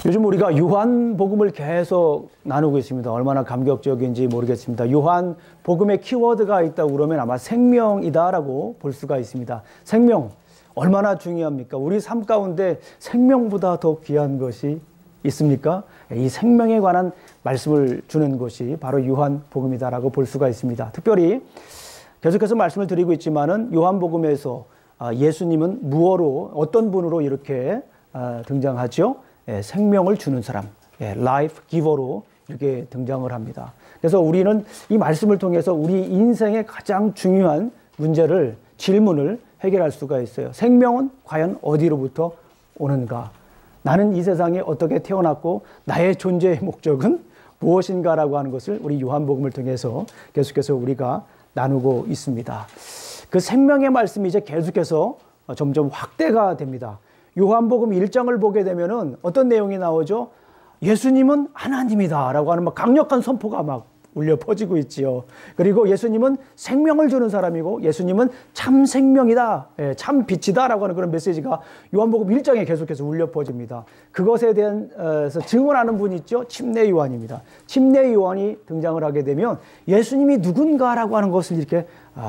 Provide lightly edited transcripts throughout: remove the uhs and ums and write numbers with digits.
요즘 우리가 요한복음을 계속 나누고 있습니다. 얼마나 감격적인지 모르겠습니다. 요한복음의 키워드가 있다고 그러면 아마 생명이다라고 볼 수가 있습니다. 생명, 얼마나 중요합니까? 우리 삶 가운데 생명보다 더 귀한 것이 있습니까? 이 생명에 관한 말씀을 주는 것이 바로 요한복음이다라고 볼 수가 있습니다. 특별히 계속해서 말씀을 드리고 있지만은 요한복음에서 예수님은 무어로 어떤 분으로 이렇게 등장하죠? 생명을 주는 사람, 라이프 기버로 이렇게 등장을 합니다. 그래서 우리는 이 말씀을 통해서 우리 인생의 가장 중요한 문제를, 질문을 해결할 수가 있어요. 생명은 과연 어디로부터 오는가? 나는 이 세상에 어떻게 태어났고 나의 존재의 목적은 무엇인가라고 하는 것을 우리 요한복음을 통해서 계속해서 우리가 나누고 있습니다. 그 생명의 말씀이 이제 계속해서 점점 확대가 됩니다. 요한복음 1장을 보게 되면은 어떤 내용이 나오죠? 예수님은 하나님이다 라고 하는 막 강력한 선포가 막 울려 퍼지고 있지요. 그리고 예수님은 생명을 주는 사람이고 예수님은 참 생명이다, 참 빛이다 라고 하는 그런 메시지가 요한복음 1장에 계속해서 울려 퍼집니다. 그것에 대해서 증언하는 분이 있죠. 침례 요한입니다. 침례 요한이 등장을 하게 되면 예수님이 누군가라고 하는 것을 이렇게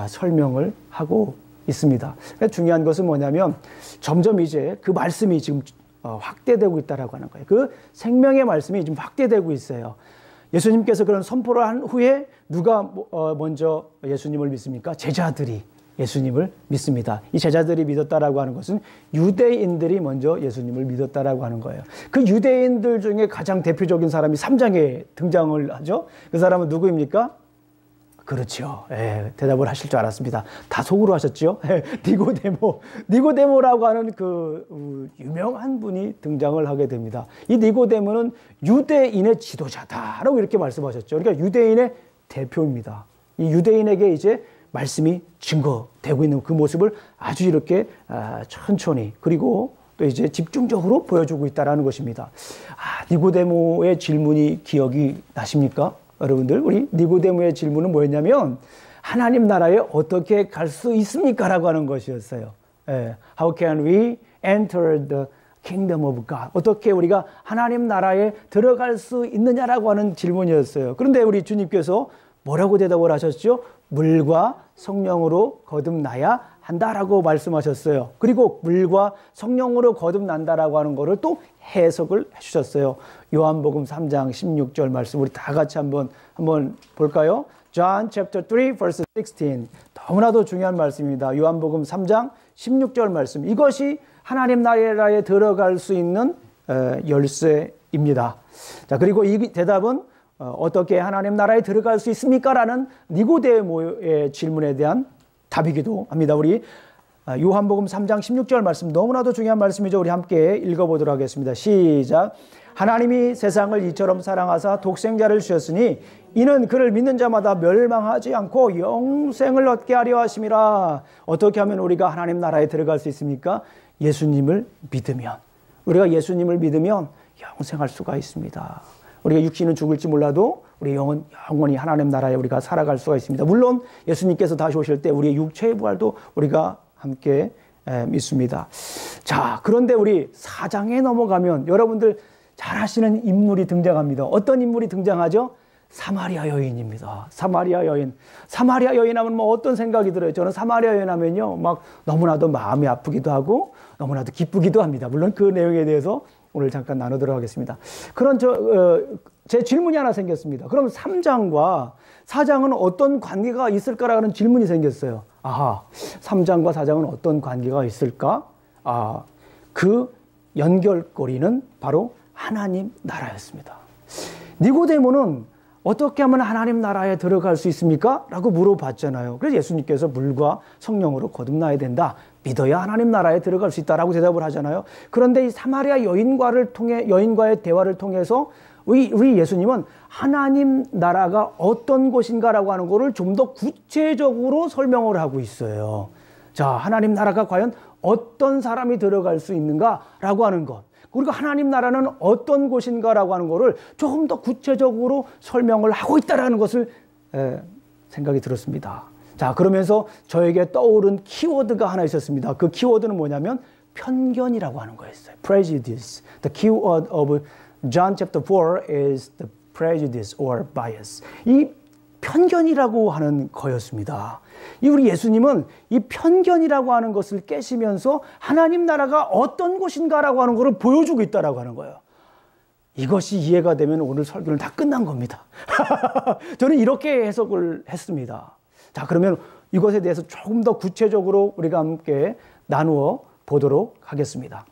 설명을 하고 있습니다. 중요한 것은 뭐냐면 점점 이제 그 말씀이 지금 확대되고 있다라고 하는 거예요. 그 생명의 말씀이 지금 확대되고 있어요. 예수님께서 그런 선포를 한 후에 누가 먼저 예수님을 믿습니까? 제자들이 예수님을 믿습니다. 이 제자들이 믿었다라고 하는 것은 유대인들이 먼저 예수님을 믿었다라고 하는 거예요. 그 유대인들 중에 가장 대표적인 사람이 3장에 등장을 하죠. 그 사람은 누구입니까? 그렇죠. 대답을 하실 줄 알았습니다. 다 속으로 하셨죠? 니고데모라고 하는 그 유명한 분이 등장을 하게 됩니다. 이 니고데모는 유대인의 지도자다라고 이렇게 말씀하셨죠. 그러니까 유대인의 대표입니다. 이 유대인에게 이제 말씀이 증거되고 있는 그 모습을 아주 이렇게 천천히 그리고 또 이제 집중적으로 보여주고 있다라는 것입니다. 니고데모의 질문이 기억이 나십니까? 여러분들, 우리 니고데모의 질문은 뭐였냐면 하나님 나라에 어떻게 갈 수 있습니까? 라고 하는 것이었어요. How can we enter the kingdom of God? 어떻게 우리가 하나님 나라에 들어갈 수 있느냐라고 하는 질문이었어요. 그런데 우리 주님께서 뭐라고 대답을 하셨죠? 물과 성령으로 거듭나야 한다라고 말씀하셨어요. 그리고 물과 성령으로 거듭난다라고 하는 것을 또 해석을 해주셨어요. 요한복음 3장 16절 말씀 우리 다 같이 한번 볼까요? John chapter 3 verse 16. 너무나도 중요한 말씀입니다. 요한복음 3장 16절 말씀. 이것이 하나님 나라에 들어갈 수 있는 열쇠입니다. 자, 그리고 이 대답은 어떻게 하나님 나라에 들어갈 수 있습니까? 라는 니고데모의 질문에 대한 답이기도 합니다. 우리 요한복음 3장 16절 말씀 너무나도 중요한 말씀이죠. 우리 함께 읽어보도록 하겠습니다. 시작. 하나님이 세상을 이처럼 사랑하사 독생자를 주셨으니 이는 그를 믿는 자마다 멸망하지 않고 영생을 얻게 하려 하심이라. 어떻게 하면 우리가 하나님 나라에 들어갈 수 있습니까? 예수님을 믿으면. 우리가 예수님을 믿으면 영생할 수가 있습니다. 우리가 육신은 죽을지 몰라도 우리 영은 영원히 하나님 나라에 우리가 살아갈 수가 있습니다. 물론 예수님께서 다시 오실 때 우리의 육체의 부활도 우리가 함께 믿습니다. 자, 그런데 우리 4장에 넘어가면 여러분들 잘 아시는 인물이 등장합니다. 어떤 인물이 등장하죠? 사마리아 여인입니다. 사마리아 여인. 사마리아 여인 하면 뭐 어떤 생각이 들어요? 저는 사마리아 여인 하면요, 막 너무나도 마음이 아프기도 하고 너무나도 기쁘기도 합니다. 물론 그 내용에 대해서 오늘 잠깐 나누도록 하겠습니다. 그런 제 질문이 하나 생겼습니다. 그럼 3장과 4장은 어떤 관계가 있을까라는 질문이 생겼어요. 3장과 4장은 어떤 관계가 있을까? 그 연결고리는 바로 하나님 나라였습니다. 니고데모는 어떻게 하면 하나님 나라에 들어갈 수 있습니까? 라고 물어봤잖아요. 그래서 예수님께서 물과 성령으로 거듭나야 된다. 믿어야 하나님 나라에 들어갈 수 있다라고 대답을 하잖아요. 그런데 이 사마리아 여인과의 대화를 통해서 우리 예수님은 하나님 나라가 어떤 곳인가라고 하는 것을 좀 더 구체적으로 설명을 하고 있어요. 자, 하나님 나라가 과연 어떤 사람이 들어갈 수 있는가라고 하는 것. 그리고 하나님 나라는 어떤 곳인가라고 하는 것을 조금 더 구체적으로 설명을 하고 있다는 것을 생각이 들었습니다. 자, 그러면서 저에게 떠오른 키워드가 하나 있었습니다. 그 키워드는 뭐냐면 편견이라고 하는 거였어요. prejudice. The keyword of John chapter 4 is the prejudice or bias. 이 편견이라고 하는 거였습니다. 우리 예수님은 이 편견이라고 하는 것을 깨시면서 하나님 나라가 어떤 곳인가라고 하는 것을 보여주고 있다라고 하는 거예요. 이것이 이해가 되면 오늘 설교는 다 끝난 겁니다. 저는 이렇게 해석을 했습니다. 자, 그러면 이것에 대해서 조금 더 구체적으로 우리가 함께 나누어 보도록 하겠습니다.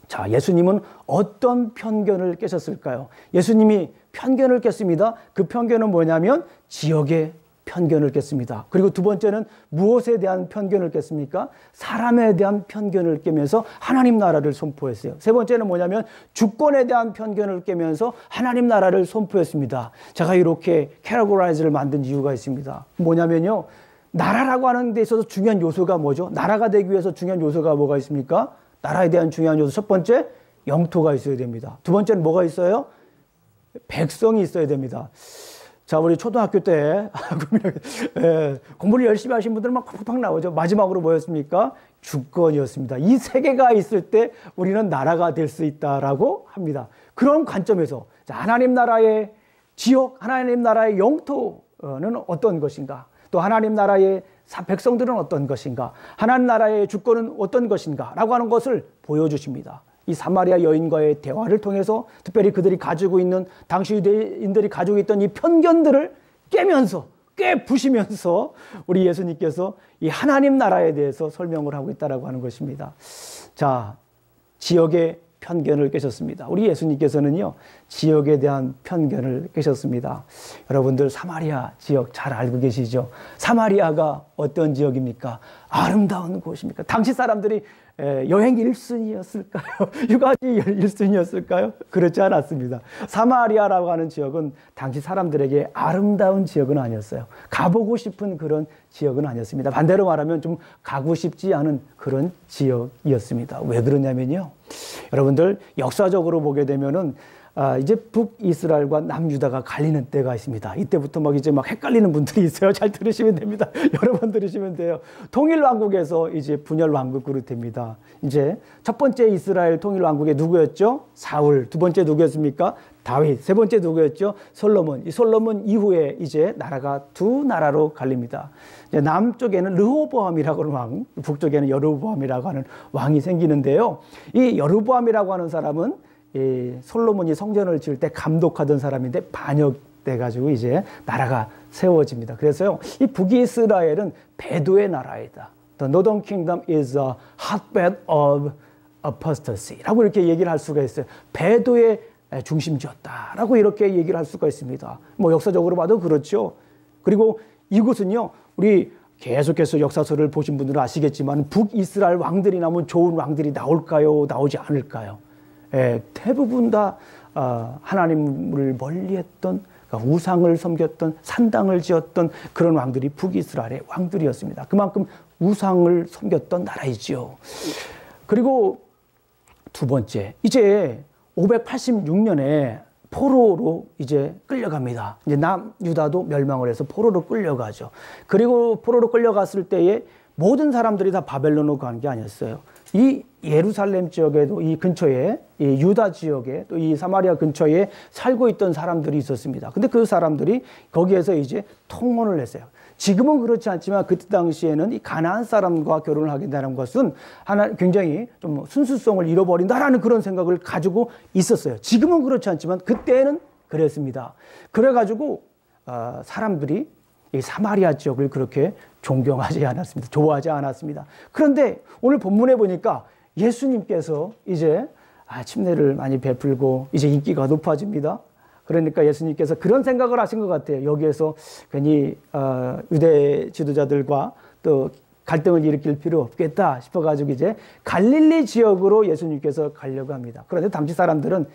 자, 예수님은 어떤 편견을 깨셨을까요? 예수님이 편견을 깼습니다. 그 편견은 뭐냐면 지역의 편견을 깼습니다. 그리고 두 번째는 무엇에 대한 편견을 깼습니까? 사람에 대한 편견을 깨면서 하나님 나라를 선포했어요. 세 번째는 뭐냐면 주권에 대한 편견을 깨면서 하나님 나라를 선포했습니다. 제가 이렇게 캐러고라이즈를 만든 이유가 있습니다. 뭐냐면요, 나라라고 하는 데 있어서 중요한 요소가 뭐죠? 나라가 되기 위해서 중요한 요소가 뭐가 있습니까? 나라에 대한 중요한 요소, 첫 번째 영토가 있어야 됩니다. 두 번째는 뭐가 있어요? 백성이 있어야 됩니다. 자, 우리 초등학교 때 공부를 열심히 하신 분들은 막 팍팍 나오죠. 마지막으로 뭐였습니까? 주권이었습니다. 이 세 개가 있을 때 우리는 나라가 될 수 있다라고 합니다. 그런 관점에서 하나님 나라의 지역, 하나님 나라의 영토는 어떤 것인가? 또 하나님 나라의 백성들은 어떤 것인가? 하나님 나라의 주권은 어떤 것인가? 라고 하는 것을 보여주십니다. 이 사마리아 여인과의 대화를 통해서 특별히 그들이 가지고 있는, 당시 유대인들이 가지고 있던 이 편견들을 깨부시면서 우리 예수님께서 이 하나님 나라에 대해서 설명을 하고 있다고 하는 것입니다. 자, 지역의 편견을 깨셨습니다. 우리 예수님께서는요, 지역에 대한 편견을 깨셨습니다. 여러분들 사마리아 지역 잘 알고 계시죠? 사마리아가 어떤 지역입니까? 아름다운 곳입니까? 당시 사람들이 여행 1순위였을까요? 휴가지 1순위였을까요? 그렇지 않았습니다. 사마리아라고 하는 지역은 당시 사람들에게 아름다운 지역은 아니었어요. 가보고 싶은 그런 지역은 아니었습니다. 반대로 말하면 좀 가고 싶지 않은 그런 지역이었습니다. 왜 그러냐면요, 여러분들 역사적으로 보게 되면은 이제 북이스라엘과 남유다가 갈리는 때가 있습니다. 이때부터 막 헷갈리는 분들이 있어요. 잘 들으시면 됩니다. 여러 번 들으시면 돼요. 통일왕국에서 이제 분열왕국으로 됩니다. 이제 첫 번째 이스라엘 통일왕국의 누구였죠? 사울. 두 번째 누구였습니까? 다윗. 세 번째 누구였죠? 솔로몬. 이 솔로몬 이후에 이제 나라가 두 나라로 갈립니다. 이제 남쪽에는 르호보암이라고 하는 왕, 북쪽에는 여로보암이라고 하는 왕이 생기는데요. 이 여로보암이라고 하는 사람은 솔로몬이 성전을 지을 때 감독하던 사람인데 반역돼가지고 이제 나라가 세워집니다. 그래서요, 이 북이스라엘은 배도의 나라이다. The Northern Kingdom is a hotbed of apostasy라고 이렇게 얘기를 할 수가 있어요. 배도의 중심지였다라고 이렇게 얘기를 할 수가 있습니다. 뭐 역사적으로 봐도 그렇죠. 그리고 이곳은요, 우리 계속해서 역사서를 보신 분들은 아시겠지만 북이스라엘 왕들이 나오면 좋은 왕들이 나올까요? 나오지 않을까요? 대부분 다 하나님을 멀리했던, 그러니까 우상을 섬겼던, 산당을 지었던 그런 왕들이 북이스라엘의 왕들이었습니다. 그만큼 우상을 섬겼던 나라이지요. 그리고 두 번째, 이제 586년에 포로로 이제 끌려갑니다. 이제 남유다도 멸망을 해서 포로로 끌려가죠. 그리고 포로로 끌려갔을 때에 모든 사람들이 다 바벨론으로 가는 게 아니었어요. 이 예루살렘 지역에도, 이 근처에, 이 유다 지역에, 또 이 사마리아 근처에 살고 있던 사람들이 있었습니다. 근데 그 사람들이 거기에서 이제 통혼을 했어요. 지금은 그렇지 않지만 그때 당시에는 이 가나안 사람과 결혼을 하게 되는 것은 굉장히 좀 순수성을 잃어버린다라는 그런 생각을 가지고 있었어요. 지금은 그렇지 않지만 그때는 그랬습니다. 그래가지고 사람들이 이 사마리아 지역을 그렇게 존경하지 않았습니다. 좋아하지 않았습니다. 그런데 오늘 본문에 보니까 예수님께서 이제 침례를 많이 베풀고 이제 인기가 높아집니다. 그러니까 예수님께서 그런 생각을 하신 것 같아요. 여기에서 괜히 유대 지도자들과 또 갈등을 일으킬 필요 없겠다 싶어가지고 이제 갈릴리 지역으로 예수님께서 가려고 합니다. 그런데 당시 사람들은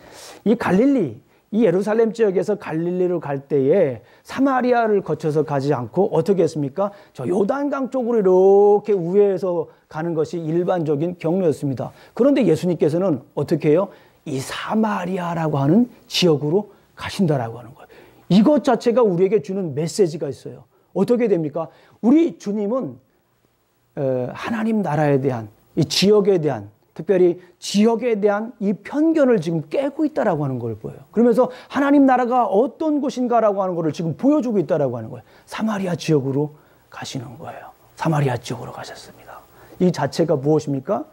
이 갈릴리, 이 예루살렘 지역에서 갈릴리로 갈 때에 사마리아를 거쳐서 가지 않고 어떻게 했습니까? 저 요단강 쪽으로 이렇게 우회해서 가는 것이 일반적인 경로였습니다. 그런데 예수님께서는 어떻게 해요? 이 사마리아라고 하는 지역으로 가신다라고 하는 거예요. 이것 자체가 우리에게 주는 메시지가 있어요. 어떻게 됩니까? 우리 주님은 하나님 나라에 대한, 이 지역에 대한, 특별히 지역에 대한 이 편견을 지금 깨고 있다라고 하는 걸 보여요. 그러면서 하나님 나라가 어떤 곳인가라고 하는 것을 지금 보여주고 있다라고 하는 거예요. 사마리아 지역으로 가시는 거예요. 사마리아 지역으로 가셨습니다. 이 자체가 무엇입니까?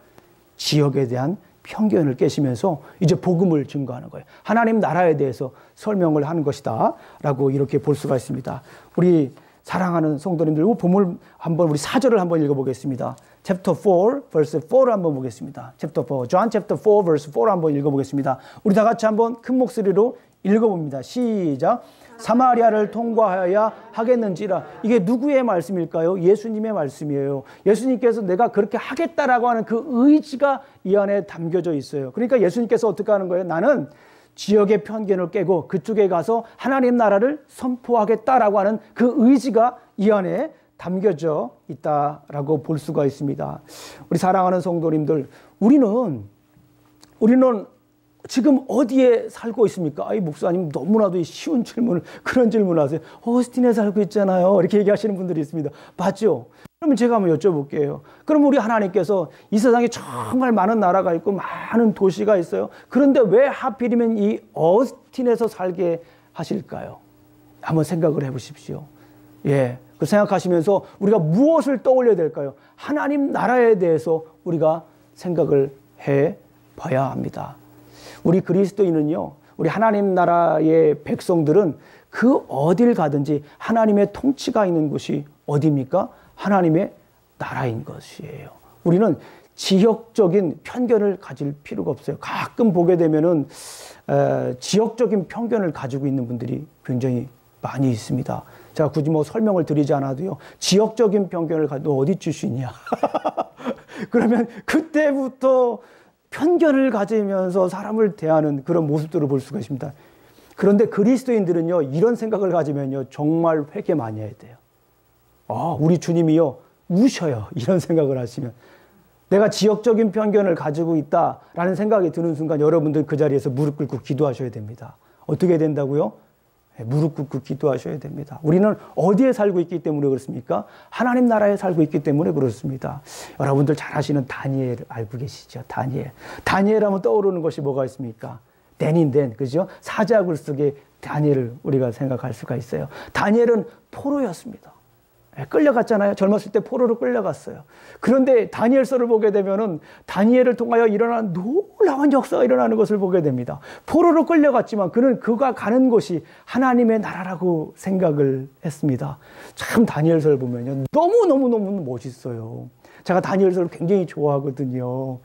지역에 대한 편견을 깨시면서 이제 복음을 증거하는 거예요. 하나님 나라에 대해서 설명을 하는 것이다 라고 이렇게 볼 수가 있습니다. 우리 사랑하는 성도님들, 본문 한번 우리 4절을 한번 읽어보겠습니다. Chapter 4, verse 4를 한번 보겠습니다. Chapter 4, John chapter 4, verse 4를 한번 읽어보겠습니다. 우리 다 같이 한번 큰 목소리로 읽어봅니다. 시작. 사마리아를 통과하여야 하겠는지라. 이게 누구의 말씀일까요? 예수님의 말씀이에요. 예수님께서 내가 그렇게 하겠다라고 하는 그 의지가 이 안에 담겨져 있어요. 그러니까 예수님께서 어떻게 하는 거예요? 나는 지역의 편견을 깨고 그쪽에 가서 하나님 나라를 선포하겠다라고 하는 그 의지가 이 안에 담겨져 있다라고 볼 수가 있습니다. 우리 사랑하는 성도님들, 우리는 지금 어디에 살고 있습니까? 아이, 목사님 너무나도 쉬운 질문을, 그런 질문을 하세요. 오스틴에 살고 있잖아요. 이렇게 얘기하시는 분들이 있습니다. 맞죠? 그러면 제가 한번 여쭤볼게요. 그럼 우리 하나님께서 이 세상에 정말 많은 나라가 있고 많은 도시가 있어요. 그런데 왜 하필이면 이 오스틴에서 살게 하실까요? 한번 생각을 해보십시오. 예. 그 생각하시면서 우리가 무엇을 떠올려야 될까요? 하나님 나라에 대해서 우리가 생각을 해 봐야 합니다. 우리 그리스도인은요, 우리 하나님 나라의 백성들은 그 어딜 가든지 하나님의 통치가 있는 곳이 어디입니까? 하나님의 나라인 것이에요. 우리는 지역적인 편견을 가질 필요가 없어요. 가끔 보게 되면은 지역적인 편견을 가지고 있는 분들이 굉장히 많이 있습니다. 제가 굳이 뭐 설명을 드리지 않아도요, 지역적인 편견을 가지고 어디 출신이야? 그러면 그때부터 편견을 가지면서 사람을 대하는 그런 모습들을 볼 수가 있습니다. 그런데 그리스도인들은요, 이런 생각을 가지면요, 정말 회개 많이 해야 돼요. 우리 주님이요, 우셔요. 이런 생각을 하시면. 내가 지역적인 편견을 가지고 있다라는 생각이 드는 순간 여러분들 그 자리에서 무릎 꿇고 기도하셔야 됩니다. 어떻게 된다고요? 무릎 꿇고 기도하셔야 됩니다. 우리는 어디에 살고 있기 때문에 그렇습니까? 하나님 나라에 살고 있기 때문에 그렇습니다. 여러분들 잘 아시는 다니엘 알고 계시죠? 다니엘 하면 떠오르는 것이 뭐가 있습니까? 댄, 그죠? 사자굴 속의 다니엘을 우리가 생각할 수가 있어요. 다니엘은 포로였습니다. 끌려갔잖아요. 젊었을 때 포로로 끌려갔어요. 그런데 다니엘서를 보게 되면은 다니엘을 통하여 일어난 놀라운 역사가 일어나는 것을 보게 됩니다. 포로로 끌려갔지만 그가 가는 곳이 하나님의 나라라고 생각을 했습니다. 참 다니엘서를 보면요, 너무 멋있어요. 제가 다니엘서를 굉장히 좋아하거든요.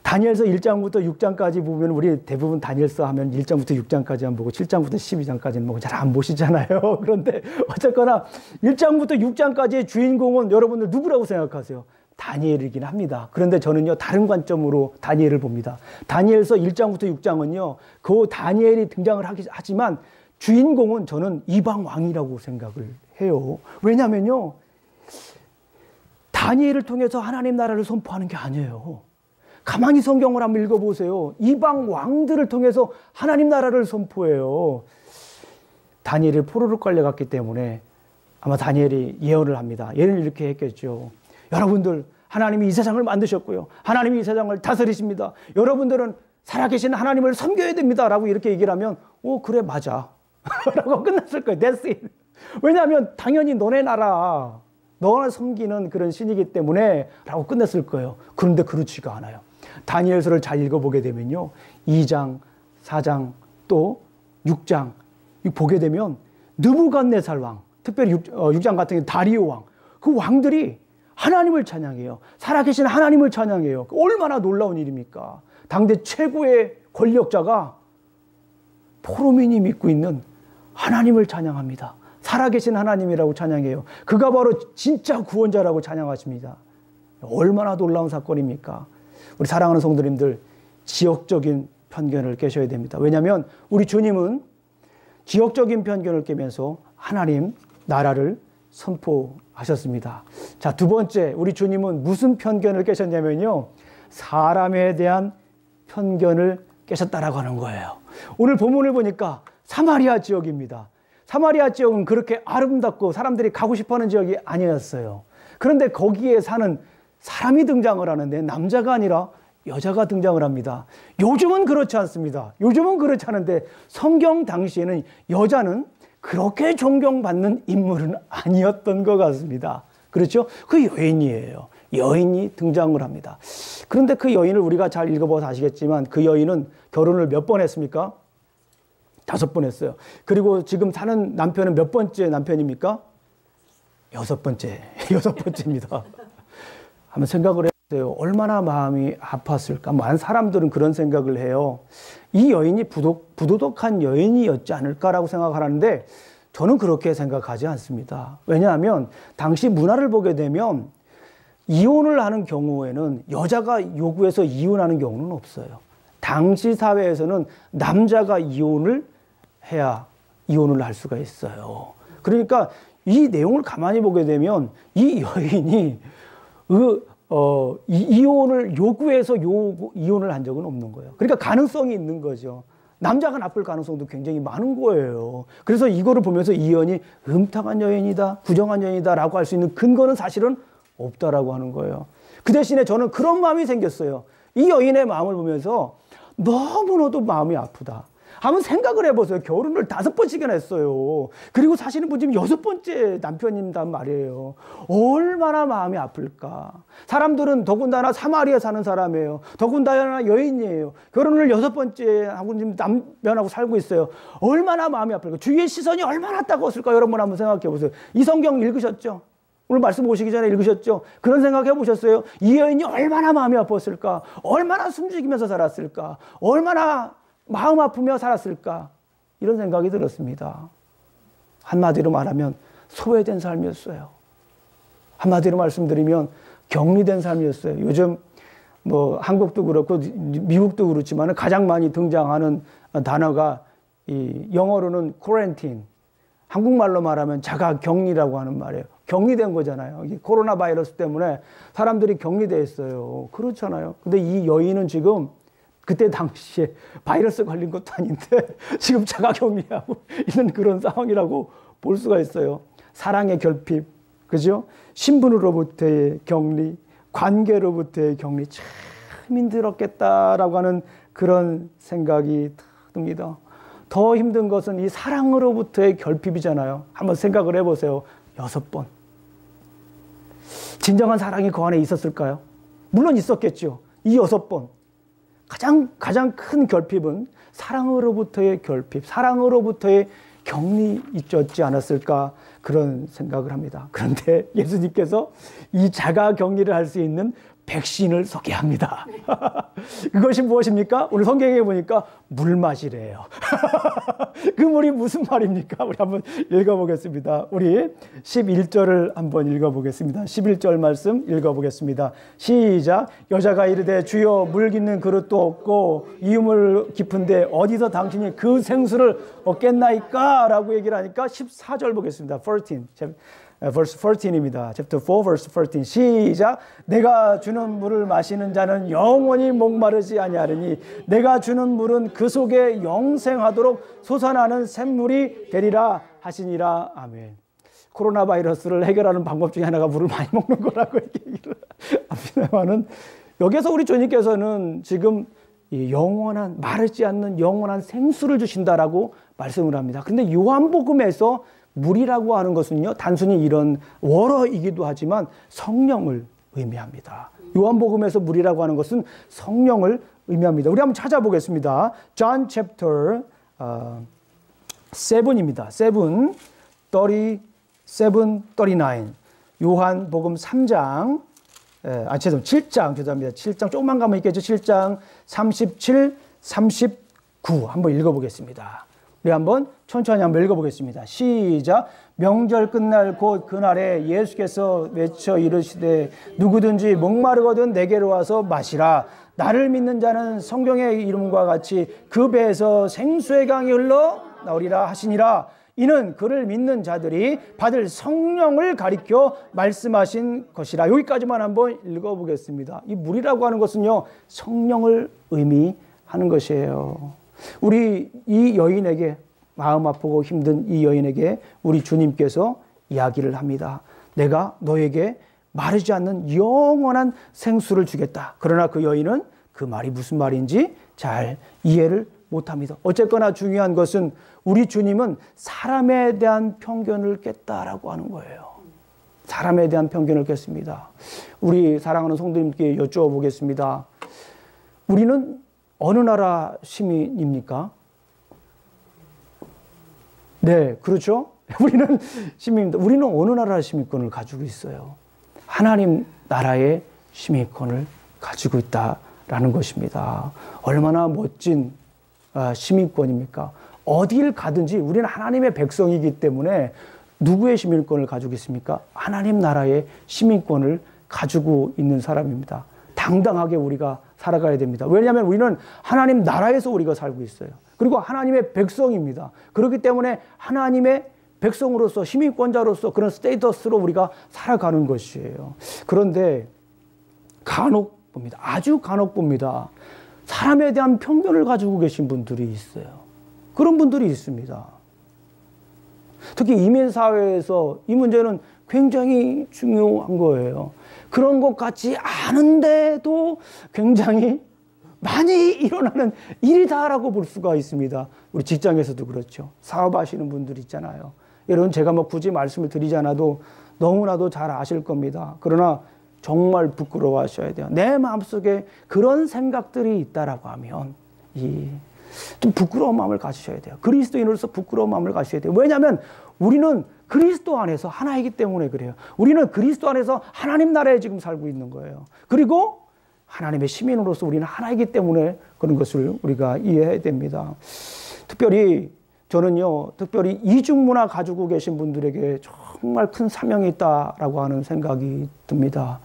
다니엘서 1장부터 6장까지 보면 우리 대부분 다니엘서 하면 1장부터 6장까지만 보고 7장부터 12장까지는 뭐 잘 안 보시잖아요. 그런데 어쨌거나 1장부터 6장까지의 주인공은 여러분들 누구라고 생각하세요? 다니엘이긴 합니다. 그런데 저는요, 다른 관점으로 다니엘을 봅니다. 다니엘서 1장부터 6장은요, 그 다니엘이 등장을 하지만 주인공은 저는 이방 왕이라고 생각을 해요. 왜냐면요, 다니엘을 통해서 하나님 나라를 선포하는 게 아니에요. 가만히 성경을 한번 읽어보세요. 이방 왕들을 통해서 하나님 나라를 선포해요. 다니엘이 포로로 끌려갔기 때문에 아마 다니엘이 예언을 합니다. 예언을 이렇게 했겠죠. 여러분들, 하나님이 이 세상을 만드셨고요, 하나님이 이 세상을 다스리십니다. 여러분들은 살아계신 하나님을 섬겨야 됩니다 라고 이렇게 얘기를 하면 그래, 맞아 라고 끝났을 거예요. That's it. 왜냐하면 당연히 너네 나라, 너를 섬기는 그런 신이기 때문에 라고 끝냈을 거예요. 그런데 그렇지가 않아요. 다니엘서를 잘 읽어보게 되면요, 2장, 4장, 또 6장 보게 되면 느부갓네살 왕, 특별히 6장 같은 경우 다리오 왕, 그 왕들이 하나님을 찬양해요. 살아계신 하나님을 찬양해요. 얼마나 놀라운 일입니까? 당대 최고의 권력자가 포로민이 믿고 있는 하나님을 찬양합니다. 살아계신 하나님이라고 찬양해요. 그가 바로 진짜 구원자라고 찬양하십니다. 얼마나 놀라운 사건입니까? 우리 사랑하는 성도님들, 지역적인 편견을 깨셔야 됩니다. 왜냐하면 우리 주님은 지역적인 편견을 깨면서 하나님 나라를 선포하셨습니다. 자, 두 번째, 우리 주님은 무슨 편견을 깨셨냐면요, 사람에 대한 편견을 깨셨다라고 하는 거예요. 오늘 본문을 보니까 사마리아 지역입니다. 사마리아 지역은 그렇게 아름답고 사람들이 가고 싶어하는 지역이 아니었어요. 그런데 거기에 사는 사람이 등장을 하는데 남자가 아니라 여자가 등장을 합니다. 요즘은 그렇지 않습니다. 요즘은 그렇지 않은데 성경 당시에는 여자는 그렇게 존경받는 인물은 아니었던 것 같습니다. 그렇죠? 그 여인이에요. 여인이 등장을 합니다. 그런데 그 여인을 우리가 잘 읽어봐서 아시겠지만 그 여인은 결혼을 몇 번 했습니까? 5번 했어요. 그리고 지금 사는 남편은 몇 번째 남편입니까? 6번째. 6번째입니다. 한번 생각을 해보세요. 얼마나 마음이 아팠을까? 많은 사람들은 그런 생각을 해요. 이 여인이 부도덕한 여인이었지 않을까라고 생각하는데 저는 그렇게 생각하지 않습니다. 왜냐하면 당시 문화를 보게 되면 이혼을 하는 경우에는 여자가 요구해서 이혼하는 경우는 없어요. 당시 사회에서는 남자가 이혼을 해야 이혼을 할 수가 있어요. 그러니까 이 내용을 가만히 보게 되면 이 여인이 이혼을 요구해서 이혼을 한 적은 없는 거예요. 그러니까 가능성이 있는 거죠. 남자가 나쁠 가능성도 굉장히 많은 거예요. 그래서 이거를 보면서 이 여인이 음탕한 여인이다, 부정한 여인이다 라고 할 수 있는 근거는 사실은 없다라고 하는 거예요. 그 대신에 저는 그런 마음이 생겼어요. 이 여인의 마음을 보면서 너무나도 마음이 아프다. 한번 생각을 해보세요. 결혼을 5번씩이나 했어요. 그리고 사시는 분 지금 6번째 남편이란 말이에요. 얼마나 마음이 아플까. 사람들은 더군다나 사마리아에 사는 사람이에요. 더군다나 여인이에요. 결혼을 6번째 하고 지금 남편하고 살고 있어요. 얼마나 마음이 아플까. 주위의 시선이 얼마나 따가웠을까. 여러분 한번 생각해 보세요. 이 성경 읽으셨죠? 오늘 말씀 오시기 전에 읽으셨죠? 그런 생각 해보셨어요? 이 여인이 얼마나 마음이 아팠을까? 얼마나 숨죽이면서 살았을까? 얼마나 마음 아프며 살았을까? 이런 생각이 들었습니다. 한마디로 말하면 소외된 삶이었어요. 한마디로 말씀드리면 격리된 삶이었어요. 요즘 뭐 한국도 그렇고 미국도 그렇지만 가장 많이 등장하는 단어가 이 영어로는 quarantine, 한국말로 말하면 자가격리라고 하는 말이에요. 격리된 거잖아요. 이 코로나 바이러스 때문에 사람들이 격리되어 있어요. 그렇잖아요. 근데 이 여인은 지금 그때 당시에 바이러스 걸린 것도 아닌데 지금 자가격리하고 있는 그런 상황이라고 볼 수가 있어요. 사랑의 결핍, 그죠? 신분으로부터의 격리, 관계로부터의 격리, 참 힘들었겠다라고 하는 그런 생각이 듭니다. 더 힘든 것은 이 사랑으로부터의 결핍이잖아요. 한번 생각을 해보세요. 6번. 진정한 사랑이 그 안에 있었을까요? 물론 있었겠죠. 이 6번. 가장 큰 결핍은 사랑으로부터의 결핍, 사랑으로부터의 격리 있지 않았을까 그런 생각을 합니다. 그런데 예수님께서 이 자가 격리를 할 수 있는 백신을 소개합니다. 그것이 무엇입니까? 오늘 성경에 보니까 물맛이래요. 그 물이 무슨 말입니까? 우리 한번 읽어보겠습니다. 우리 11절을 한번 읽어보겠습니다. 11절 말씀 읽어보겠습니다. 시작. 여자가 이르되 주여 물 짓는 그릇도 없고 이음을 깊은데 어디서 당신이 그 생수를 얻겠나이까? 라고 얘기를 하니까 14절 보겠습니다. 14. verse 14입니다. chapter 4 verse 14 시작. 내가 주는 물을 마시는 자는 영원히 목마르지 아니하리니 내가 주는 물은 그 속에 영생하도록 솟아나는 샘물이 되리라 하시니라. 아멘. 코로나 바이러스를 해결하는 방법 중에 하나가 물을 많이 먹는 거라고 얘기를 합니다만은 여기서 우리 주님께서는 지금 영원한 마르지 않는 영원한 생수를 주신다라고 말씀을 합니다. 그런데 요한복음에서 물이라고 하는 것은요, 단순히 이런 워러이기도 하지만 성령을 의미합니다. 요한복음에서 물이라고 하는 것은 성령을 의미합니다. 우리 한번 찾아보겠습니다. John chapter 7입니다. 7, 39. 요한복음 3장, 7장, 죄송합니다. 7장, 조금만 가면 있겠죠. 7장 37, 39. 한번 읽어보겠습니다. 우리 한번 천천히 한번 읽어보겠습니다. 시작. 명절 끝날 곧 그날에 예수께서 외쳐 이르시되 누구든지 목마르거든 내게로 와서 마시라. 나를 믿는 자는 성경의 이름과 같이 그 배에서 생수의 강이 흘러 나오리라 하시니라. 이는 그를 믿는 자들이 받을 성령을 가리켜 말씀하신 것이라. 여기까지만 한번 읽어보겠습니다. 이 물이라고 하는 것은요, 성령을 의미하는 것이에요. 우리 이 여인에게, 마음 아프고 힘든 이 여인에게 우리 주님께서 이야기를 합니다. 내가 너에게 마르지 않는 영원한 생수를 주겠다. 그러나 그 여인은 그 말이 무슨 말인지 잘 이해를 못합니다. 어쨌거나 중요한 것은 우리 주님은 사람에 대한 편견을 깼다라고 하는 거예요. 사람에 대한 편견을 깼습니다. 우리 사랑하는 성도님께 여쭈어보겠습니다. 우리는 어느 나라 시민입니까? 네, 그렇죠? 우리는 시민입니다. 우리는 어느 나라 시민권을 가지고 있어요? 하나님 나라의 시민권을 가지고 있다라는 것입니다. 얼마나 멋진 시민권입니까? 어딜 가든지 우리는 하나님의 백성이기 때문에 누구의 시민권을 가지고 있습니까? 하나님 나라의 시민권을 가지고 있는 사람입니다. 당당하게 우리가 살아가야 됩니다. 왜냐하면 우리는 하나님 나라에서 우리가 살고 있어요. 그리고 하나님의 백성입니다. 그렇기 때문에 하나님의 백성으로서 시민권자로서 그런 스테이터스로 우리가 살아가는 것이에요. 그런데 간혹 봅니다. 아주 간혹 봅니다. 사람에 대한 편견을 가지고 계신 분들이 있어요. 그런 분들이 있습니다. 특히 이민사회에서 이 문제는 굉장히 중요한 거예요. 그런 것 같지 않은데도 굉장히 많이 일어나는 일이다라고 볼 수가 있습니다. 우리 직장에서도 그렇죠. 사업하시는 분들 있잖아요. 여러분 제가 뭐 굳이 말씀을 드리지 않아도 너무나도 잘 아실 겁니다. 그러나 정말 부끄러워하셔야 돼요. 내 마음속에 그런 생각들이 있다라고 하면 좀 부끄러운 마음을 가지셔야 돼요. 그리스도인으로서 부끄러운 마음을 가지셔야 돼요. 왜냐하면 우리는 그리스도 안에서 하나이기 때문에 그래요. 우리는 그리스도 안에서 하나님 나라에 지금 살고 있는 거예요. 그리고 하나님의 시민으로서 우리는 하나이기 때문에 그런 것을 우리가 이해해야 됩니다. 특별히 저는요, 특별히 이중문화 가지고 계신 분들에게 정말 큰 사명이 있다라고 하는 생각이 듭니다.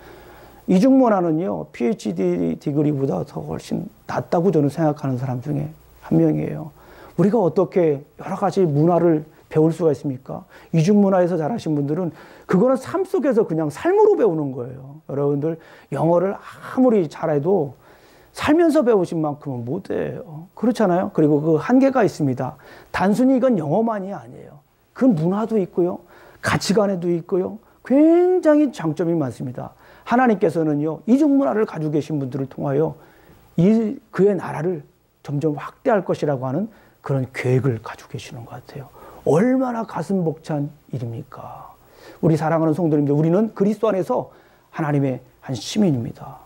이중문화는요, PhD 디그리보다 더 훨씬 낫다고 저는 생각하는 사람 중에 한 명이에요. 우리가 어떻게 여러 가지 문화를 배울 수가 있습니까? 이중문화에서 자라신 분들은 그거는 삶 속에서 그냥 삶으로 배우는 거예요. 여러분들 영어를 아무리 잘해도 살면서 배우신 만큼은 못해요. 그렇잖아요. 그리고 그 한계가 있습니다. 단순히 이건 영어만이 아니에요. 그 문화도 있고요. 가치관에도 있고요. 굉장히 장점이 많습니다. 하나님께서는요, 이중문화를 가지고 계신 분들을 통하여 그의 나라를 점점 확대할 것이라고 하는 그런 계획을 가지고 계시는 것 같아요. 얼마나 가슴 벅찬 일입니까? 우리 사랑하는 성도님들, 우리는 그리스도 안에서 하나님의 한 시민입니다.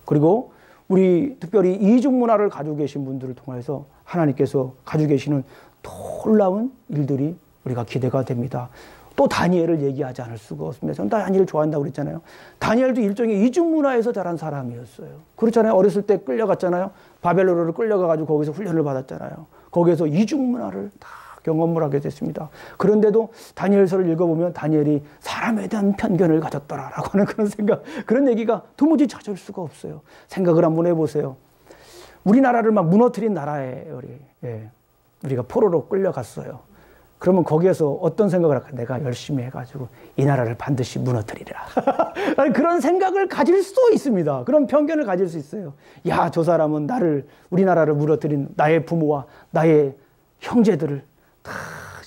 그리고 우리 특별히 이중문화를 가지고 계신 분들을 통해서 하나님께서 가지고 계시는 놀라운 일들이 우리가 기대가 됩니다. 또 다니엘을 얘기하지 않을 수가 없습니다. 저는 다니엘 좋아한다고 그랬잖아요. 다니엘도 일종의 이중문화에서 자란 사람이었어요. 그렇잖아요. 어렸을 때 끌려갔잖아요. 바벨론으로 끌려가가지고 거기서 훈련을 받았잖아요. 거기에서 이중문화를 다 경험을 하게 됐습니다. 그런데도 다니엘서를 읽어보면 다니엘이 사람에 대한 편견을 가졌더라라고 하는 그런 생각, 그런 얘기가 도무지 찾을 수가 없어요. 생각을 한번 해보세요. 우리나라를 막 무너뜨린 나라에 우리가 포로로 끌려갔어요. 그러면 거기에서 어떤 생각을 할까? 내가 열심히 해가지고 이 나라를 반드시 무너뜨리라. 그런 생각을 가질 수도 있습니다. 그런 편견을 가질 수 있어요. 야, 저 사람은 우리나라를 무너뜨린 나의 부모와 나의 형제들을 다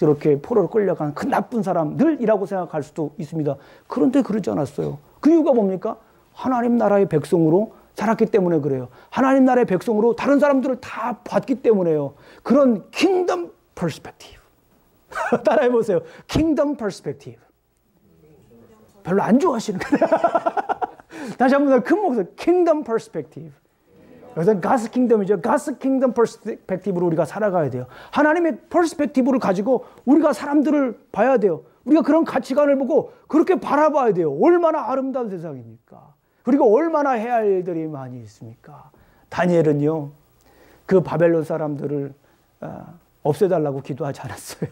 이렇게 포로로 끌려간 그 나쁜 사람들이라고 생각할 수도 있습니다. 그런데 그러지 않았어요. 그 이유가 뭡니까? 하나님 나라의 백성으로 자랐기 때문에 그래요. 하나님 나라의 백성으로 다른 사람들을 다 봤기 때문에요. 그런 킹덤 퍼스펙티브. 따라해보세요. 킹덤 퍼스펙티브. 별로 안 좋아하시는 거예요. 다시 한번 큰 목소리. 킹덤 퍼스펙티브. 여기서 가스 킹덤이죠. 가스 킹덤 퍼스펙티브로 우리가 살아가야 돼요. 하나님의 퍼스펙티브를 가지고 우리가 사람들을 봐야 돼요. 우리가 그런 가치관을 보고 그렇게 바라봐야 돼요. 얼마나 아름다운 세상입니까? 그리고 얼마나 해야 할 일들이 많이 있습니까? 다니엘은요, 그 바벨론 사람들을 없애달라고 기도하지 않았어요.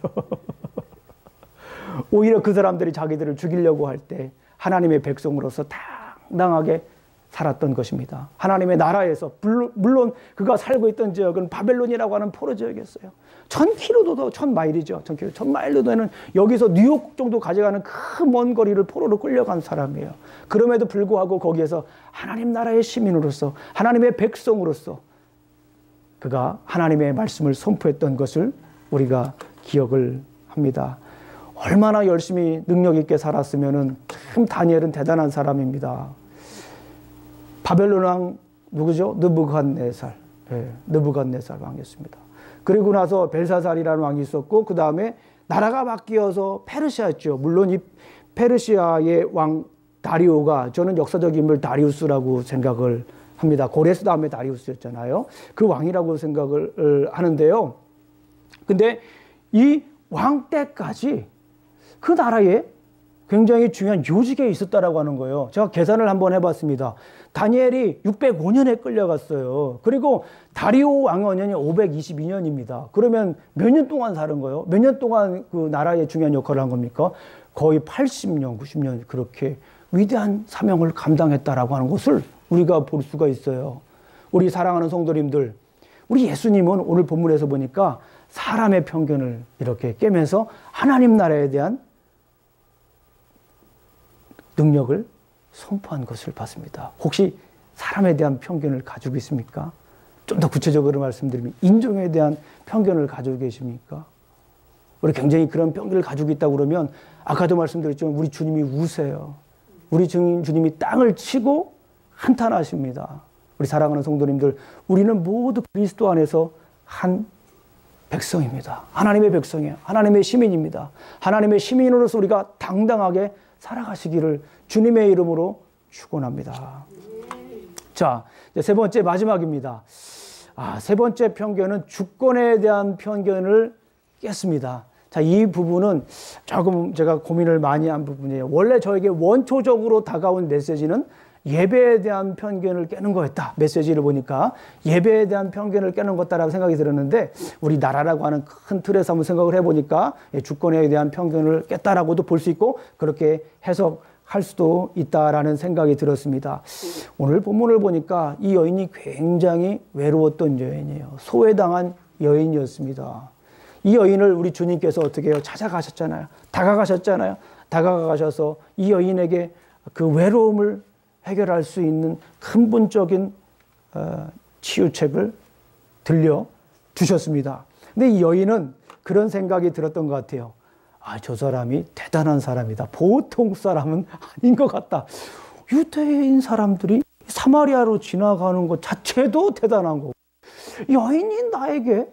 오히려 그 사람들이 자기들을 죽이려고 할 때 하나님의 백성으로서 당당하게 살았던 것입니다. 하나님의 나라에서 물론 그가 살고 있던 지역은 바벨론이라고 하는 포로 지역이었어요. 1000km도 1000마일이죠. 1000km, 1000마일도 되는 여기서 뉴욕 정도 가져가는 그 먼 거리를 포로로 끌려간 사람이에요. 그럼에도 불구하고 거기에서 하나님 나라의 시민으로서 하나님의 백성으로서 그가 하나님의 말씀을 선포했던 것을 우리가 기억을 합니다. 얼마나 열심히 능력 있게 살았으면은 참 다니엘은 대단한 사람입니다. 바벨론 왕 누구죠? 느부갓네살. 예, 느부갓네살 왕이었습니다. 그리고 나서 벨사살이라는 왕이 있었고, 그 다음에 나라가 바뀌어서 페르시아였죠. 물론 이 페르시아의 왕 다리오가, 저는 역사적 인물 다리우스라고 생각을 합니다. 고레스 다음에 다리우스였잖아요. 그 왕이라고 생각을 하는데요. 근데 이 왕 때까지 그 나라에 굉장히 중요한 요직에 있었다라고 하는 거예요. 제가 계산을 한번 해봤습니다. 다니엘이 605년에 끌려갔어요. 그리고 다리오 왕의 원년이 522년입니다. 그러면 몇 년 동안 사는 거예요? 몇 년 동안 그 나라의 중요한 역할을 한 겁니까? 거의 80년, 90년 그렇게 위대한 사명을 감당했다라고 하는 것을 우리가 볼 수가 있어요. 우리 사랑하는 성도님들, 우리 예수님은 오늘 본문에서 보니까 사람의 편견을 이렇게 깨면서 하나님 나라에 대한 능력을 선포한 것을 봤습니다. 혹시 사람에 대한 편견을 가지고 있습니까? 좀 더 구체적으로 말씀드리면 인종에 대한 편견을 가지고 계십니까? 우리 굉장히 그런 편견을 가지고 있다고 그러면 아까도 말씀드렸지만 우리 주님이 우세요. 우리 주님이 땅을 치고 한탄하십니다. 우리 사랑하는 성도님들, 우리는 모두 그리스도 안에서 한 백성입니다. 하나님의 백성이에요. 하나님의 시민입니다. 하나님의 시민으로서 우리가 당당하게 살아가시기를 주님의 이름으로 축원합니다. 자, 이제 세 번째 마지막입니다. 세 번째 편견은 주권에 대한 편견을 깼습니다. 자, 이 부분은 조금 제가 고민을 많이 한 부분이에요. 원래 저에게 원초적으로 다가온 메시지는 예배에 대한 편견을 깨는 거였다. 메시지를 보니까 예배에 대한 편견을 깨는 것다라고 생각이 들었는데, 우리 나라라고 하는 큰 틀에서 한번 생각을 해보니까 주권에 대한 편견을 깼다라고도 볼 수 있고, 그렇게 해석할 수도 있다라는 생각이 들었습니다. 오늘 본문을 보니까 이 여인이 굉장히 외로웠던 여인이에요. 소외당한 여인이었습니다. 이 여인을 우리 주님께서 어떻게 해요? 찾아가셨잖아요. 다가가셨잖아요. 다가가셔서 이 여인에게 그 외로움을 해결할 수 있는 근본적인 치유책을 들려주셨습니다. 근데 이 여인은 그런 생각이 들었던 것 같아요. 저 사람이 대단한 사람이다. 보통 사람은 아닌 것 같다. 유대인 사람들이 사마리아로 지나가는 것 자체도 대단한 거고, 여인이 나에게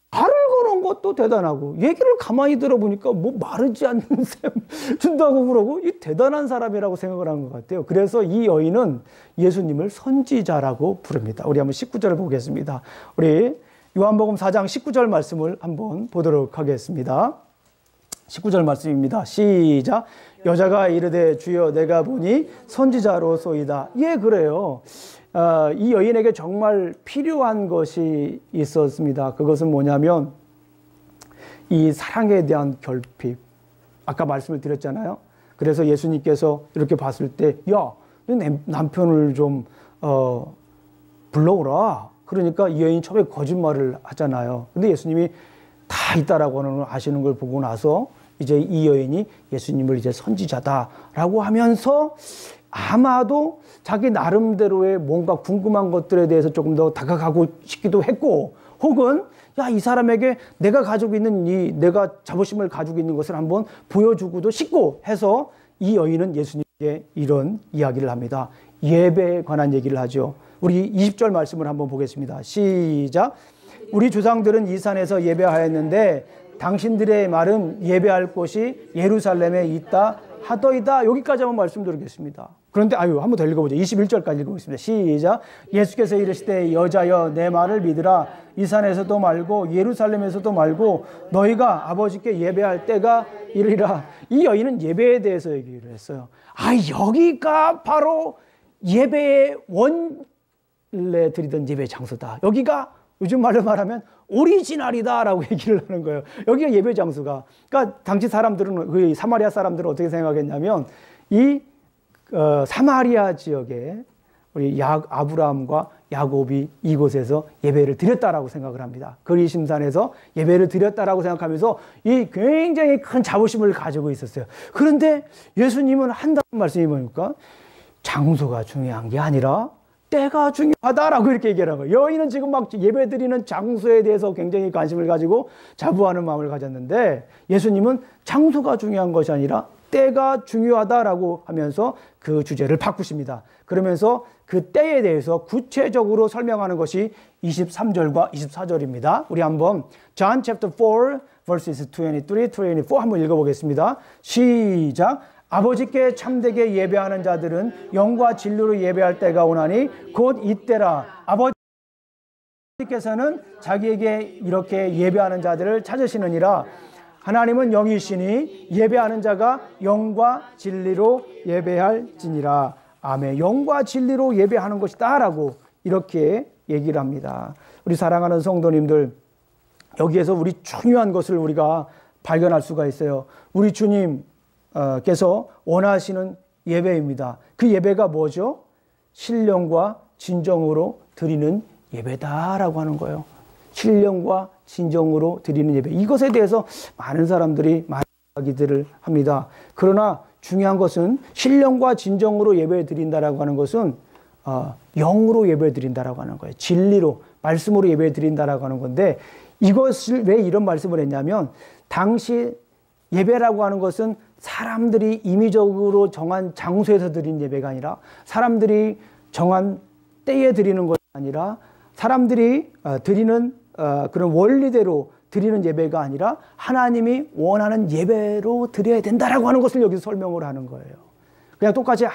말을 거는 것도 대단하고, 얘기를 가만히 들어보니까 뭐 마르지 않는 셈 준다고 그러고, 이 대단한 사람이라고 생각을 한 것 같아요. 그래서 이 여인은 예수님을 선지자라고 부릅니다. 우리 한번 19절을 보겠습니다. 우리 요한복음 4장 19절 말씀을 한번 보도록 하겠습니다. 19절 말씀입니다. 시작. 여자가 이르되 주여 내가 보니 선지자로소이다. 예, 그래요. 이 여인에게 정말 필요한 것이 있었습니다. 그것은 뭐냐면 이 사랑에 대한 결핍. 아까 말씀을 드렸잖아요. 그래서 예수님께서 이렇게 봤을 때, 야, 내 남편을 좀 불러오라. 그러니까 이 여인이 처음에 거짓말을 하잖아요. 근데 예수님이 다 있다라고 하시는 걸 보고 나서 이제 이 여인이 예수님을 이제 선지자다라고 하면서 아마도 자기 나름대로의 뭔가 궁금한 것들에 대해서 조금 더 다가가고 싶기도 했고, 혹은 야, 이 사람에게 내가 가지고 있는 내가 자부심을 가지고 있는 것을 한번 보여주고도 싶고 해서 이 여인은 예수님께 이런 이야기를 합니다. 예배에 관한 얘기를 하죠. 우리 20절 말씀을 한번 보겠습니다. 시작. 우리 조상들은 이 산에서 예배하였는데 당신들의 말은 예배할 곳이 예루살렘에 있다 하더이다. 여기까지 한번 말씀드리겠습니다. 그런데 한번 더 읽어보죠. 21절까지 읽어보겠습니다. 시작. 예수께서 이르시되 여자여 내 말을 믿으라. 이 산에서도 말고 예루살렘에서도 말고 너희가 아버지께 예배할 때가 이르리라. 이 여인은 예배에 대해서 얘기를 했어요. 여기가 바로 예배의 원래 드리던 예배 장소다. 여기가 요즘 말로 말하면 오리지널이다라고 얘기를 하는 거예요. 여기가 예배 장소가. 그러니까 당시 사람들은, 그 사마리아 사람들은 어떻게 생각했냐면 이 사마리아 지역에 우리 아브라함과 야곱이 이곳에서 예배를 드렸다라고 생각을 합니다. 그리심산에서 예배를 드렸다라고 생각하면서 이 굉장히 큰 자부심을 가지고 있었어요. 그런데 예수님은 한다는 말씀이 뭡니까? 장소가 중요한 게 아니라 때가 중요하다라고 이렇게 얘기를 한 거예요. 여인은 지금 막 예배 드리는 장소에 대해서 굉장히 관심을 가지고 자부하는 마음을 가졌는데, 예수님은 장소가 중요한 것이 아니라 때가 중요하다라고 하면서 그 주제를 바꾸십니다. 그러면서 그 때에 대해서 구체적으로 설명하는 것이 23절과 24절입니다. 우리 한번 John chapter 4 verses 23, 24 한번 읽어보겠습니다. 시작. 아버지께 참되게 예배하는 자들은 영과 진리로 예배할 때가 오나니 곧 이때라. 아버지께서는 자기에게 이렇게 예배하는 자들을 찾으시느니라. 하나님은 영이시니 예배하는 자가 영과 진리로 예배할지니라. 아멘. 영과 진리로 예배하는 것이다 라고 이렇게 얘기를 합니다. 우리 사랑하는 성도님들, 여기에서 우리 중요한 것을 우리가 발견할 수가 있어요. 우리 주님께서 원하시는 예배입니다. 그 예배가 뭐죠? 신령과 진정으로 드리는 예배다라고 하는 거예요. 신령과 진정으로 드리는 예배. 이것에 대해서 많은 사람들이 많은 이야기들을 합니다. 그러나 중요한 것은 신령과 진정으로 예배 드린다라고 하는 것은 영으로 예배 드린다라고 하는 거예요. 진리로, 말씀으로 예배 드린다라고 하는 건데, 이것을 왜 이런 말씀을 했냐면, 당시 예배라고 하는 것은 사람들이 임의적으로 정한 장소에서 드린 예배가 아니라, 사람들이 정한 때에 드리는 것이 아니라, 사람들이 드리는 그런 원리대로 드리는 예배가 아니라 하나님이 원하는 예배로 드려야 된다라고 하는 것을 여기서 설명을 하는 거예요. 그냥 똑같이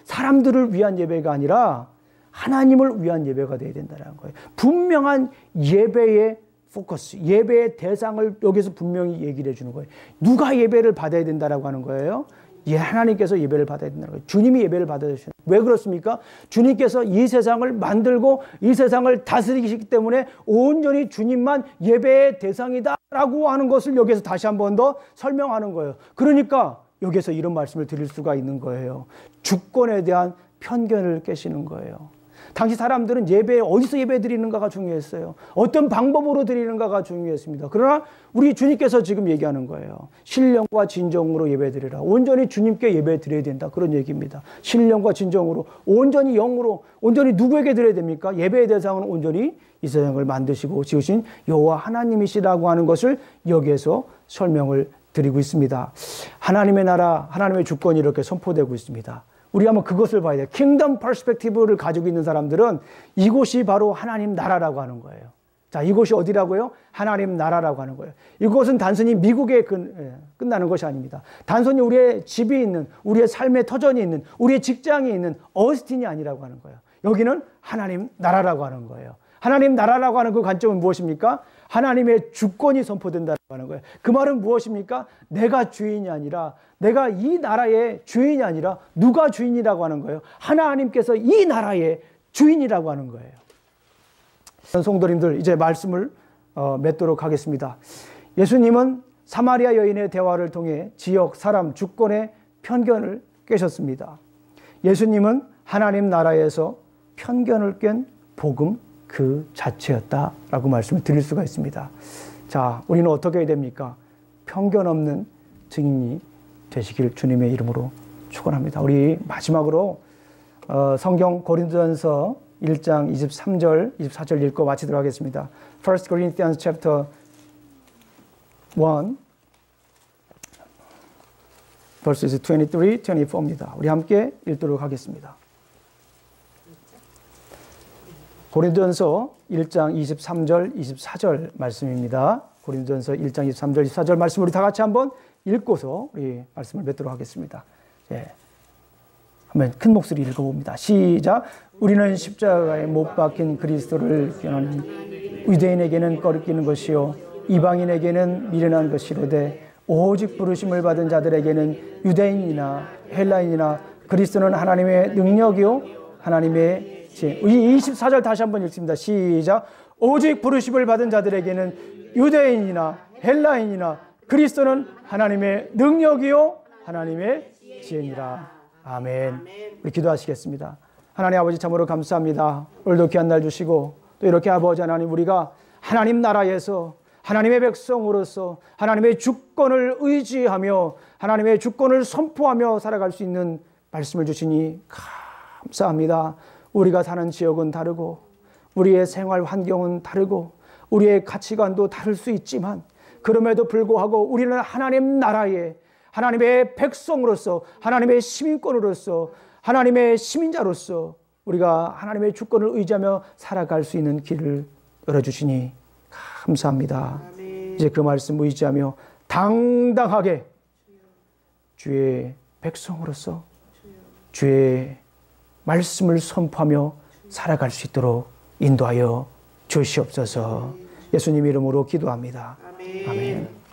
사람들을 위한 예배가 아니라 하나님을 위한 예배가 되어야 된다는 거예요. 분명한 예배의 포커스, 예배의 대상을 여기서 분명히 얘기를 해주는 거예요. 누가 예배를 받아야 된다라고 하는 거예요? 하나님께서 예배를 받아야 된다는 거예요. 주님이 예배를 받아야 되시는 거예요. 왜 그렇습니까? 주님께서 이 세상을 만들고 이 세상을 다스리시기 때문에 온전히 주님만 예배의 대상이다라고 하는 것을 여기서 다시 한 번 더 설명하는 거예요. 그러니까 여기서 이런 말씀을 드릴 수가 있는 거예요. 주권에 대한 편견을 깨시는 거예요. 당시 사람들은 어디서 예배 드리는가가 중요했어요. 어떤 방법으로 드리는가가 중요했습니다. 그러나 우리 주님께서 지금 얘기하는 거예요. 신령과 진정으로 예배 드리라. 온전히 주님께 예배 드려야 된다. 그런 얘기입니다. 신령과 진정으로, 온전히 영으로, 온전히 누구에게 드려야 됩니까? 예배의 대상은 온전히 이 세상을 만드시고 지으신 여호와 하나님이시라고 하는 것을 여기에서 설명을 드리고 있습니다. 하나님의 나라, 하나님의 주권이 이렇게 선포되고 있습니다. 우리 한번 그것을 봐야 돼요. 킹덤 퍼스펙티브를 가지고 있는 사람들은 이곳이 바로 하나님 나라라고 하는 거예요. 자, 이곳이 어디라고요? 하나님 나라라고 하는 거예요. 이곳은 단순히 미국에 끝나는 것이 아닙니다. 단순히 우리의 집이 있는, 우리의 삶의 터전이 있는, 우리의 직장이 있는 어스틴이 아니라고 하는 거예요. 여기는 하나님 나라라고 하는 거예요. 하나님 나라라고 하는 그 관점은 무엇입니까? 하나님의 주권이 선포된다고 하는 거예요. 그 말은 무엇입니까? 내가 주인이 아니라, 내가 이 나라의 주인이 아니라 누가 주인이라고 하는 거예요? 하나님께서 이 나라의 주인이라고 하는 거예요. 성도님들, 이제 말씀을 맺도록 하겠습니다. 예수님은 사마리아 여인의 대화를 통해 지역, 사람, 주권의 편견을 깨셨습니다. 예수님은 하나님 나라에서 편견을 깬 복음 그 자체였다라고 말씀을 드릴 수가 있습니다. 자, 우리는 어떻게 해야 됩니까? 편견 없는 증인이 되시길 주님의 이름으로 축원합니다. 우리 마지막으로 성경 고린도전서 1장 23절, 24절 읽고 마치도록 하겠습니다. 1 Corinthians chapter 1 verses 23, 24입니다. 우리 함께 읽도록 하겠습니다. 고린도전서 1장 23절, 24절 말씀입니다. 고린도전서 1장 23절, 24절 말씀 우리 다 같이 한번 읽고서 우리 말씀을 맺도록 하겠습니다. 예. 한번 큰 목소리 읽어봅니다. 시작. 우리는 십자가에 못 박힌 그리스도를 전하니 유대인에게는 거리끼는 것이요 이방인에게는 미련한 것이로되 오직 부르심을 받은 자들에게는 유대인이나 헬라인이나 그리스도는 하나님의 능력이요 하나님의 이 24절 다시 한번 읽습니다. 시작. 오직 부르심을 받은 자들에게는 유대인이나 헬라인이나 그리스도는 하나님의 능력이요 하나님의 지혜니라. 아멘. 우리 기도하시겠습니다. 하나님 아버지 참으로 감사합니다. 오늘도 귀한 날 주시고 또 이렇게 아버지 하나님 우리가 하나님 나라에서 하나님의 백성으로서 하나님의 주권을 의지하며 하나님의 주권을 선포하며 살아갈 수 있는 말씀을 주시니 감사합니다. 우리가 사는 지역은 다르고 우리의 생활 환경은 다르고 우리의 가치관도 다를 수 있지만 그럼에도 불구하고 우리는 하나님 나라에 하나님의 백성으로서, 하나님의 시민권으로서, 하나님의 시민자로서 우리가 하나님의 주권을 의지하며 살아갈 수 있는 길을 열어주시니 감사합니다. 아멘. 이제 그 말씀 의지하며 당당하게 주의 백성으로서 주의 말씀을 선포하며 살아갈 수 있도록 인도하여 주시옵소서. 예수님 이름으로 기도합니다. 아멘. 아멘.